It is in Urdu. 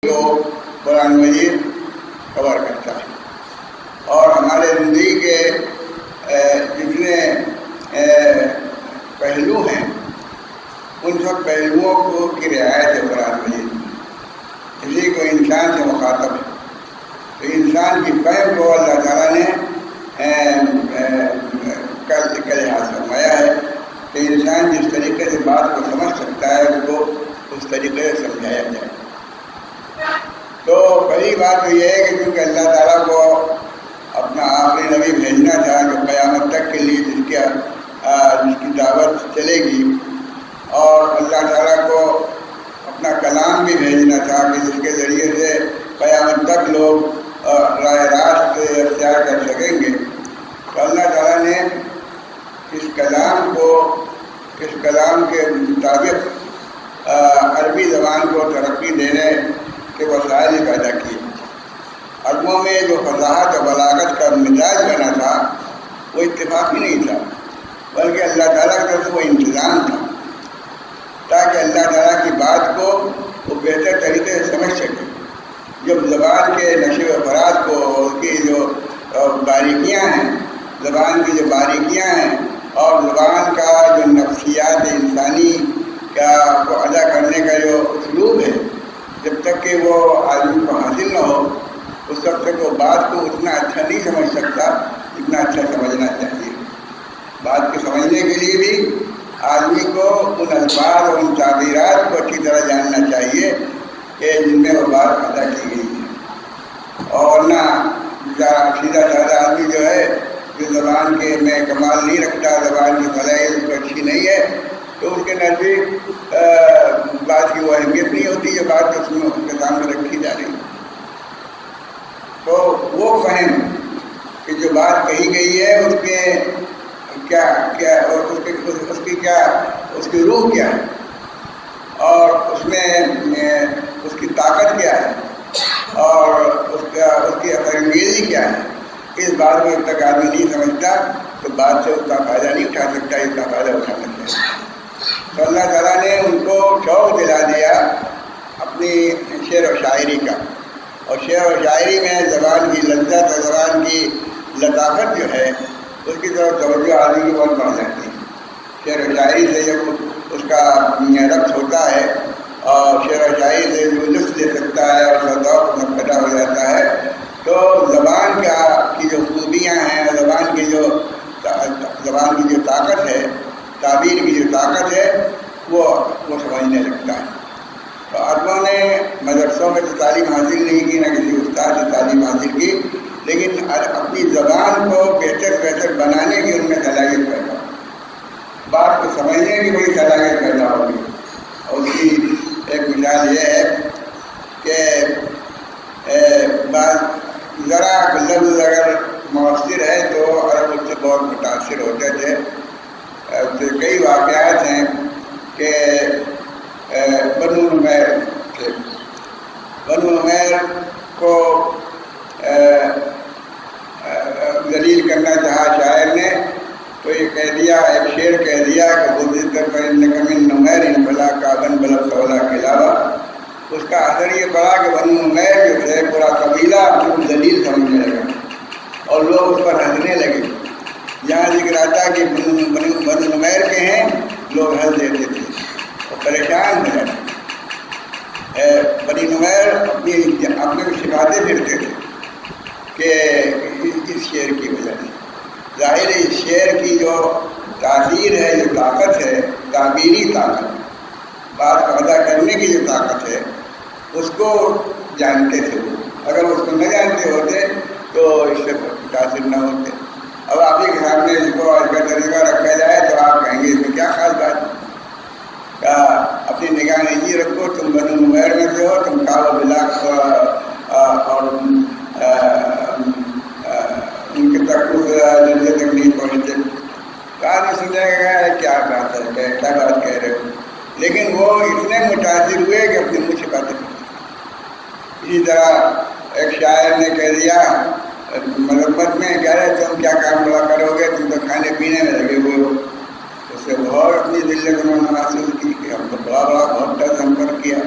جو قرآن مجید کور کرتا ہے اور ہمارے زندگی کے جتنے پہلو ہیں ان سب پہلوؤں کی رعایت ہے قرآن مجید میں. اسی کو انسان سے مخاطب ہے تو انسان کی فہم کو اللہ تعالیٰ نے کا لحاظ فرمایا ہے کہ انسان جس طریقے سے بات کو سمجھ سکتا ہے اس کو اس طریقے سے سمجھایا جائے. تو پہلی بات تو یہ ہے کہ کیونکہ اللہ تعالیٰ کو اپنا آخری نبی بھیجنا تھا جو قیامت تک کے لیے جس کی دعوت چلے گی، اور اللہ تعالیٰ کو اپنا کلام بھی بھیجنا تھا کہ جس کے ذریعے سے قیامت تک لوگ راہ راست اختیار کر سکیں گے. تو اللہ تعالیٰ نے اس کلام کے مطابق عربی زبان کو ترقی دینے کے وسائل پیدا کیے. عربوں میں جو فصاحت و بلاغت کا مزاج بنا تھا وہ اتفاقی نہیں تھا، بلکہ اللہ تعالیٰ کی طرف سے وہ انتظام تھا تاکہ اللہ تعالیٰ کی بات کو وہ بہتر طریقے سے سمجھ سکے. جب زبان کے نشو و فراز کو اس کی جو باریکیاں ہیں، زبان کی جو باریکیاں ہیں اور زبان کا جو نفسیات انسانی کو ادا کرنے کا جو اسلوب ہے، جب تک کہ وہ آدمی کو حاصل نہ ہو اس وقت تک وہ بات کو اتنا اچھا نہیں سمجھ سکتا جتنا اچھا سمجھنا چاہیے. بات کو سمجھنے کے لیے بھی آدمی کو ان الفاظ اور ان تعبیرات کو اچھی طرح جاننا چاہیے کہ جن میں وہ بات ادا کی گئی ہے، اور نہ سیدھا سادہ آدمی جو ہے جو زبان کے میں کمال نہیں رکھتا، زبان کی بھلائی اس کو اچھی نہیں ہے، تو اس کے نزدیک بات کی وہ اہمیت نہیں ہوتی جو بات اس میں اس کے سامنے رکھی جا رہی. تو وہ فہم کہ جو بات کہی گئی ہے اس کے کیا اور اس کی روح کیا ہے اور اس میں اس کی طاقت کیا ہے اور اس کی اثر انگیزی کیا ہے، اس بات کو جب تک آدمی نہیں سمجھتا تو بات سے اس کا فائدہ نہیں اٹھا سکتا، اس کا فائدہ اٹھا سکتا ہے. تو اللہ تعالیٰ نے ان کو شوق دلا دیا اپنی شعر و شاعری کا، اور شعر و شاعری میں زبان کی لذت اور زبان کی لطافت جو ہے اس کی طرف توجہ آدمی کی بہت بڑھ جاتی ہے. شعر و شاعری سے جب اس کا ربط ہوتا ہے اور شعر و شاعری سے جو لطف لے سکتا ہے اور اس کا ذوق پیدا ہو جاتا ہے تو زبان کی جو خوبیاں ہیں اور زبان کی جو طاقت ہے، تعبیر کی جو طاقت ہے وہ سمجھنے لگتا ہے. تو عربوں نے مدرسوں میں تو تعلیم حاصل نہیں کی، نہ کسی استاد سے تعلیم حاصل کی، لیکن اپنی زبان کو بہتر بنانے کی ان میں صلاحیت پیدا ہوگی، بات کو سمجھنے کی بڑی صلاحیت پیدا ہوگی. اور اس کی ایک مثال یہ ہے کہ ذرا لفظ اگر مؤثر ہے تو عرب اس سے بہت متاثر ہوتے تھے. کئی واقعات ہیں کہ بنو نمیر تھے، بنو نمیر کو ذلیل کرنا چاہا شاعر نے تو یہ کہہ دیا، ایک شعر کہہ دیا کہ وہ ذکر پر من نمیر ان بلا کابن بلا سولا کے علاوہ. اس کا اثر یہ پڑا کہ بنو نمیر جو تھے پورا قبیلہ اپنے ذلیل سمجھنے لگا اور لوگ اس پر ہنسنے لگے. یہاں ذکر آتا کہ بنو نمیر کے ہیں، لوگ ہنس دیتے تھے اور پریشان ہو جاتے. بنی نمیر اپنے کو سکھاتے پھرتے تھے کہ اس شعر کی وجہ سے ظاہر ہے اس شعر کی جو تاثیر ہے، جو طاقت ہے، تعبیری طاقت، بات کو ادا کرنے کی جو طاقت ہے اس کو جانتے تھے. اگر اس کو نہ جانتے ہوتے تو اس سے متاثر نہ ہوتے. اب آپ کے سامنے اس کو اس کا طریقہ رکھا جائے تو آپ کہیں گے اس میں کیا خاص بات ہے؟ کیا اپنی نگاہ نہیں رکھو، تم بنو نمیر میں سے ہو، تم کعب بلاک اور ان کے تک درجے تک نہیں پہنچتے. کہا نہیں سمجھا گیا کیا بات ہے، کیا بات کہہ رہے ہو، لیکن وہ اتنے متاثر ہوئے کہ اپنے منہ چھپاتے تھے. اسی طرح ایک شاعر نے کہہ دیا مرمت میں، کہہ رہے تم کیا کام بڑا کرو گے، تم تو کھانے پینے میں لگے ہوئے ہو. اس سے بہت اپنی ذلت انہوں نے محسوس کی کہ ہم تو بڑا بہت ٹچ ہم پر کیا.